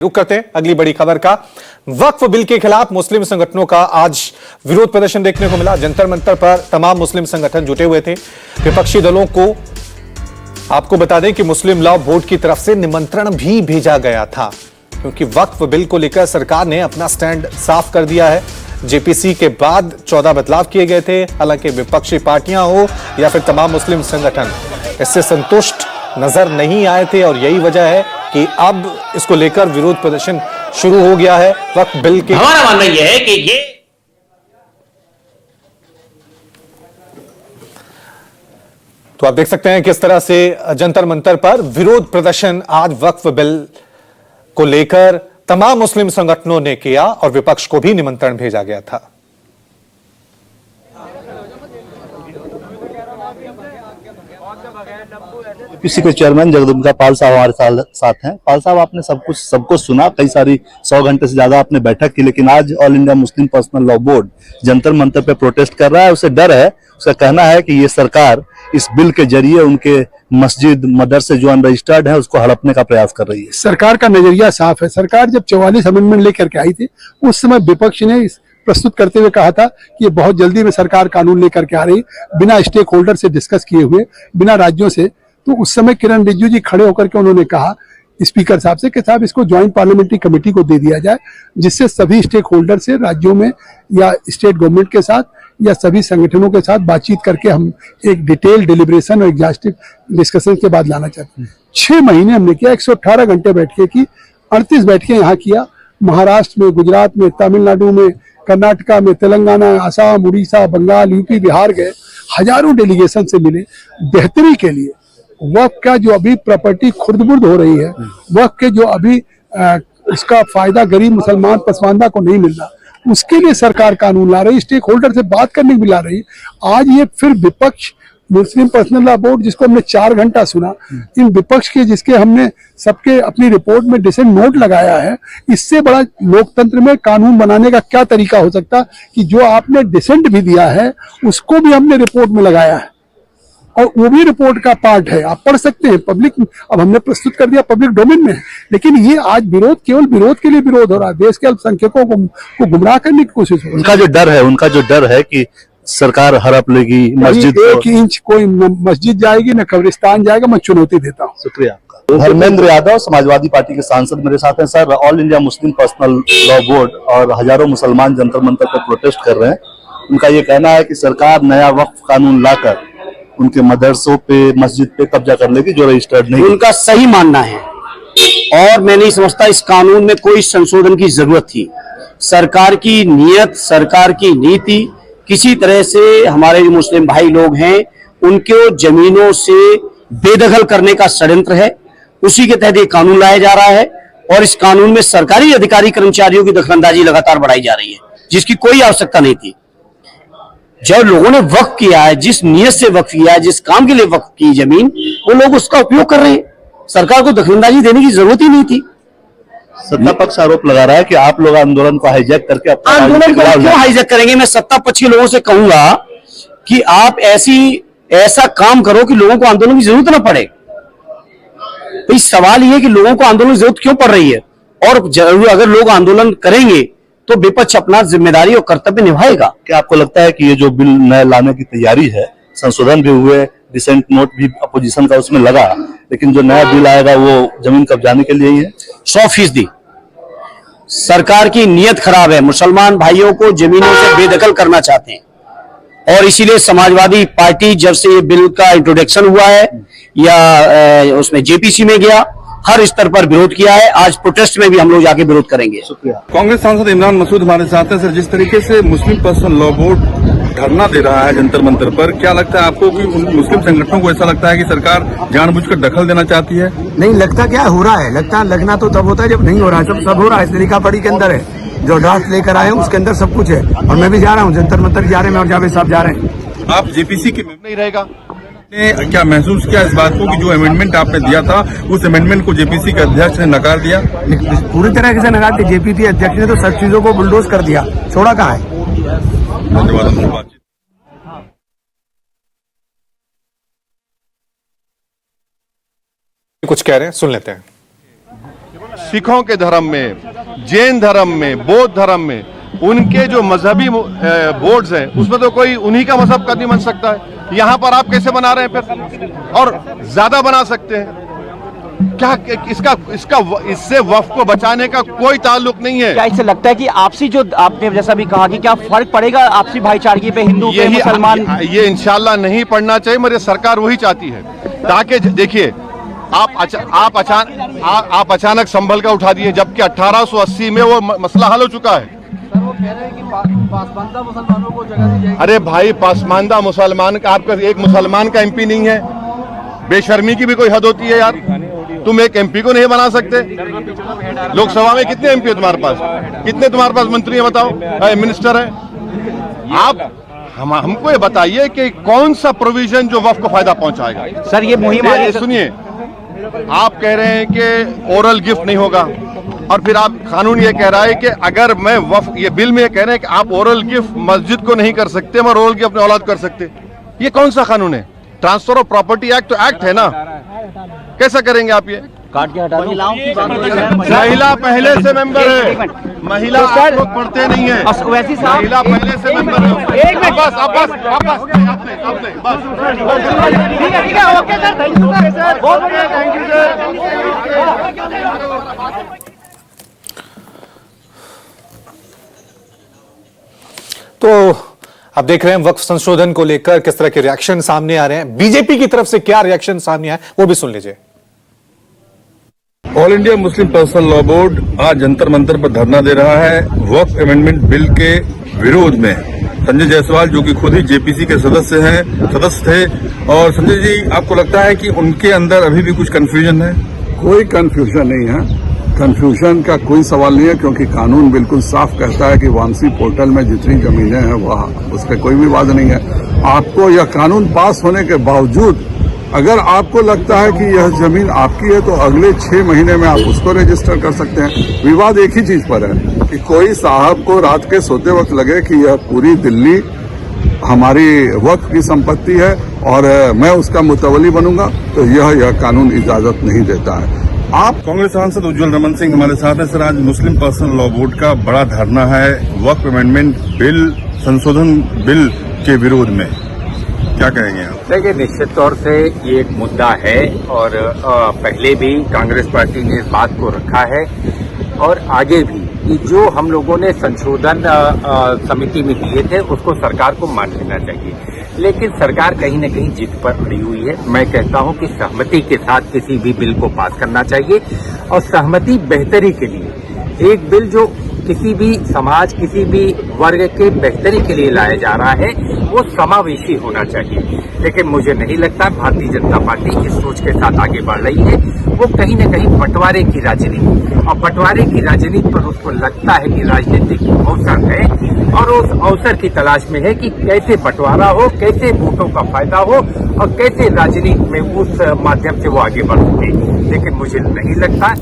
रुक करते हैं अगली बड़ी खबर का। वक्फ बिल के खिलाफ मुस्लिम संगठनों का आज विरोध प्रदर्शन देखने को मिला। जंतर मंतर पर तमाम मुस्लिम संगठन जुटे हुए थे। विपक्षी दलों को आपको बता दें कि मुस्लिम लॉ बोर्ड की तरफ से निमंत्रण भी भेजा गया था, क्योंकि वक्फ बिल को लेकर सरकार ने अपना स्टैंड साफ कर दिया है। जेपीसी के बाद 14 बदलाव किए गए थे। हालांकि विपक्षी पार्टियां हो या फिर तमाम मुस्लिम संगठन इससे संतुष्ट नजर नहीं आए थे और यही वजह है कि अब इसको लेकर विरोध प्रदर्शन शुरू हो गया है। वक्फ बिल के हमारा मानना यह है कि ये तो आप देख सकते हैं किस तरह से जंतर मंतर पर विरोध प्रदर्शन आज वक्फ बिल को लेकर तमाम मुस्लिम संगठनों ने किया और विपक्ष को भी निमंत्रण भेजा गया था। जेपीसी के चेयरमैन जगदम्बिका पाल साहब हमारे साथ हैं। पाल साहब, आपने सबको सुना, कई सारी 100 घंटे से ज्यादा आपने बैठक की, लेकिन आज all India Muslim personal law board Jantar Mantar पे प्रोटेस्ट कर रहा है। उसे डर है, उसका कहना है कि ये सरकार इस बिल के जरिए उनके मस्जिद मदरसे जो अनरजिस्टर्ड है उसको हड़पने का प्रयास कर रही है। सरकार का नजरिया साफ है। सरकार जब 44 अमेंडमेंट लेकर के आई थी, उस समय विपक्ष ने प्रस्तुत करते हुए कहा था कि ये बहुत जल्दी में सरकार कानून लेकर के आ रही, बिना स्टेक होल्डर से डिस्कस किए हुए, बिना राज्यों से। तो उस समय किरण रिजिजू जी खड़े होकर के उन्होंने कहा स्पीकर साहब से कि साहब इसको ज्वाइंट पार्लियामेंट्री कमेटी को दे दिया जाए, जिससे सभी स्टेक होल्डर से राज्यों में या स्टेट गवर्नमेंट के साथ या सभी संगठनों के साथ बातचीत करके हम एक डिटेल डिलिब्रेशन और एग्जॉस्टिव डिस्कशन के बाद लाना चाहते हैं। 6 महीने हमने किया, 118 घंटे बैठके की, 38 बैठकें यहाँ किया, महाराष्ट्र में, गुजरात में, तमिलनाडु में, कर्नाटका में, तेलंगाना, आसाम, उड़ीसा, बंगाल, यूपी, बिहार गए, हजारों डेलीगेशन से मिले। बेहतरी के लिए वक्फ का जो अभी प्रॉपर्टी खुर्द-बुर्द हो रही है, वक्फ के जो अभी उसका फायदा गरीब मुसलमान पसमानदा को नहीं मिल रहा, उसके लिए सरकार कानून ला रही, स्टेक होल्डर से बात करने भी ला रही। आज ये फिर विपक्ष मुस्लिम पर्सनल लॉ बोर्ड, जिसको हमने 4 घंटा सुना, इन विपक्ष के जिसके हमने सबके अपनी रिपोर्ट में डिसेंट नोट लगाया है, इससे बड़ा लोकतंत्र में कानून बनाने का क्या तरीका हो सकता कि जो आपने डिसेंट भी दिया है उसको भी हमने रिपोर्ट में लगाया है और वो भी रिपोर्ट का पार्ट है, आप पढ़ सकते हैं। पब्लिक, अब हमने प्रस्तुत कर दिया, पब्लिक डोमेन में है। लेकिन ये आज विरोध केवल विरोध के लिए विरोध हो रहा है, देश के अल्पसंख्यकों को गुमराह करने की कोशिश हो रही है। उनका जो डर है कि सरकार हड़प लेगी मस्जिद, 1 इंच कोई मस्जिद जाएगी न कब्रिस्तान जाएगा, मैं चुनौती देता हूँ। शुक्रिया आपका। धर्मेंद्र यादव समाजवादी पार्टी के सांसद मेरे साथ हैं। Sir, all India Muslim personal law board और हजारों मुसलमान जंतर मंतर पर प्रोटेस्ट कर रहे हैं। उनका ये कहना है कि सरकार नया वक्फ कानून लाकर उनके मदरसों पे, मस्जिद पे कब्जा कर लेगी जो रजिस्टर्ड नहीं। उनका सही मानना है और मैं नहीं समझता इस कानून में कोई संशोधन की जरूरत थी। सरकार की नीयत, सरकार की नीति किसी तरह से हमारे जो मुस्लिम भाई लोग हैं उनको जमीनों से बेदखल करने का षड्यंत्र है। उसी के तहत ये कानून लाया जा रहा है और इस कानून में सरकारी अधिकारी कर्मचारियों की दखलंदाजी लगातार बढ़ाई जा रही है, जिसकी कोई आवश्यकता नहीं थी। जब लोगों ने वक्फ किया है, जिस नियत से वक्फ किया है, जिस काम के लिए वक्फ की जमीन, वो लोग उसका उपयोग कर रहे हैं। सरकार को दखलंदाजी देने की जरूरत ही नहीं थी। सत्ता पक्ष आरोप लगा रहा है कि आप लोग आंदोलन को हाईजैक करके आंदोलन को क्यों हाईजैक करेंगे? मैं सत्ता पक्षी लोगों से कहूंगा कि आप ऐसा काम करो कि लोगों को आंदोलन की जरूरत ना पड़े। तो इस सवाल ये है कि लोगों को आंदोलन की जरूरत क्यों पड़ रही है, और अगर लोग आंदोलन करेंगे तो विपक्ष अपना जिम्मेदारी और कर्तव्य निभाएगा। क्या आपको लगता है कि ये जो बिल नया लाने की तैयारी है, संशोधन भी हुए, डिसेंट नोट भी अपोजिशन का उसमें लगा, लेकिन जो नया बिल आएगा वो जमीन कब्जाने के लिए ही है? 100% सरकार की नीयत खराब है। मुसलमान भाइयों को जमीनों से बेदखल करना चाहते हैं और इसीलिए समाजवादी पार्टी जब से ये बिल का इंट्रोडक्शन हुआ है या उसमें जेपीसी में गया, हर स्तर पर विरोध किया है। आज प्रोटेस्ट में भी हम लोग जाके विरोध करेंगे। शुक्रिया। कांग्रेस सांसद इमरान मसूद हमारे साथ हैं। सर, जिस तरीके से मुस्लिम पर्सनल लॉ बोर्ड धरना दे रहा है जंतर मंतर पर, क्या लगता है आपको कि मुस्लिम संगठनों को ऐसा लगता है कि सरकार जानबूझकर दखल देना चाहती है? नहीं लगता, क्या हो रहा है, लगता लगना तो तब होता है जब नहीं हो रहा है। सब हो रहा है, तरीका पड़ी के अंदर है, जो ड्राफ्ट लेकर आए हैं उसके अंदर सब कुछ है। और मैं भी जा रहा हूँ, जंतर मंतर जा रहे हैं और जावेद साहब जा रहे हैं। आप जेपीसी के नहीं रहेगा, क्या महसूस किया इस बात को कि जो अमेंडमेंट आपने दिया था उस अमेंडमेंट को जेपीसी के अध्यक्ष ने नकार दिया? पूरी तरह से नकार दिया। जेपीसी अध्यक्ष ने तो सब चीजों को बुलडोज कर दिया, छोड़ा कहाँ है। धन्यवाद। कुछ कह रहे हैं, सुन लेते हैं। सिखों के धर्म में, जैन धर्म में, बौद्ध धर्म में उनके जो मजहबी बोर्ड्स हैं उसमें तो कोई उन्हीं का मजहब का नहीं बन सकता है। यहाँ पर आप कैसे बना रहे हैं फिर, और ज्यादा बना सकते हैं क्या? इससे वक्फ को बचाने का कोई ताल्लुक नहीं है। क्या इससे लगता है कि आपसी, जो आपने जैसा भी कहा कि क्या फर्क पड़ेगा आपसी भाईचारे पे, हिंदू पे मुसलमान? ये इंशाल्लाह नहीं पड़ना चाहिए, मगर सरकार वही चाहती है। ताकि देखिए आप अचानक संभल का उठा दिए, जबकि 1880 में वो मसला हल हो चुका है। मुसलमानों को जगह दी जाएगी। अरे भाई, पासमानदा मुसलमान का, आपका एक मुसलमान का एमपी नहीं है? बेशर्मी की भी कोई हद होती है यार। तुम एक एमपी को नहीं बना सकते? लोकसभा में कितने एमपी है तुम्हारे पास? कितने तुम्हारे पास मंत्री है बताओ, मिनिस्टर है? आप हमको ये बताइए कि कौन सा प्रोविजन जो वक्फ को फायदा पहुंचाएगा। सर ये मुहिम, सुनिए, आप कह रहे हैं कि ओरल गिफ्ट नहीं होगा, और फिर आप कानून ये कह रहा है कि अगर मैं वक्फ, ये बिल में ये कह रहे हैं कि आप ओरल गिफ्ट मस्जिद को नहीं कर सकते मगर ओरल गिफ्ट अपने औलाद कर सकते। ये कौन सा कानून है? ट्रांसफर ऑफ प्रॉपर्टी एक्ट तो एक्ट है ना, कैसा करेंगे आप? ये काट के हटा दो। महिला पहले से मेंबर है, महिला आप लोग पढ़ते नहीं है, वैसी महिला पहले से मेंबर है। एक मिनट बस, ठीक है, okay sir, thank you sir, बहुत बढ़िया, थैंक यू सर। तो अब देख रहे हैं वक्फ संशोधन को लेकर किस तरह के रिएक्शन सामने आ रहे हैं। बीजेपी की तरफ से क्या रिएक्शन सामने आए वो भी सुन लीजिए। All India Muslim personal law board आज जंतर मंतर पर धरना दे रहा है वक्फ अमेंडमेंट बिल के विरोध में। संजय जायसवाल जो कि खुद ही जेपीसी के सदस्य थे, और संजय जी, आपको लगता है कि उनके अंदर अभी भी कुछ कंफ्यूजन है? कोई कंफ्यूजन नहीं है, कंफ्यूजन का कोई सवाल नहीं है, क्योंकि कानून बिल्कुल साफ कहता है कि वामसी पोर्टल में जितनी जमीनें हैं वह उस पर कोई विवाद नहीं है। आपको यह कानून पास होने के बावजूद अगर आपको लगता है कि यह जमीन आपकी है तो अगले 6 महीने में आप उसको रजिस्टर कर सकते हैं। विवाद एक ही चीज पर है कि कोई साहब को रात के सोते वक्त लगे कि यह पूरी दिल्ली हमारी वक्फ की संपत्ति है और मैं उसका मुतवली बनूंगा, तो यह कानून इजाजत नहीं देता है। आप कांग्रेस सांसद उज्जवल रमन सिंह हमारे साथ हैं। सर, आज मुस्लिम पर्सनल लॉ बोर्ड का बड़ा धरना है वक्फ अमेंडमेंट बिल, संशोधन बिल के विरोध में, क्या कहेंगे आप? देखिए, निश्चित तौर से ये एक मुद्दा है और पहले भी कांग्रेस पार्टी ने इस बात को रखा है और आगे भी कि जो हम लोगों ने संशोधन समिति में किए थे उसको सरकार को मान लेना चाहिए। लेकिन सरकार कहीं न कहीं जिद पर अड़ी हुई है। मैं कहता हूं कि सहमति के साथ किसी भी बिल को पास करना चाहिए, और सहमति बेहतरी के लिए, एक बिल जो किसी भी समाज, किसी भी वर्ग के बेहतरी के लिए लाया जा रहा है वो समावेशी होना चाहिए। लेकिन मुझे नहीं लगता भारतीय जनता पार्टी इस सोच के साथ आगे बढ़ रही है। वो कहीं न कहीं बंटवारे की राजनीति, और बंटवारे की राजनीति पर उसको लगता है कि राजनीतिक अवसर है और उस अवसर की तलाश में है कि कैसे बंटवारा हो, कैसे वोटों का फायदा हो और कैसे राजनीति में उस माध्यम से वो आगे बढ़ सके। लेकिन मुझे नहीं लगता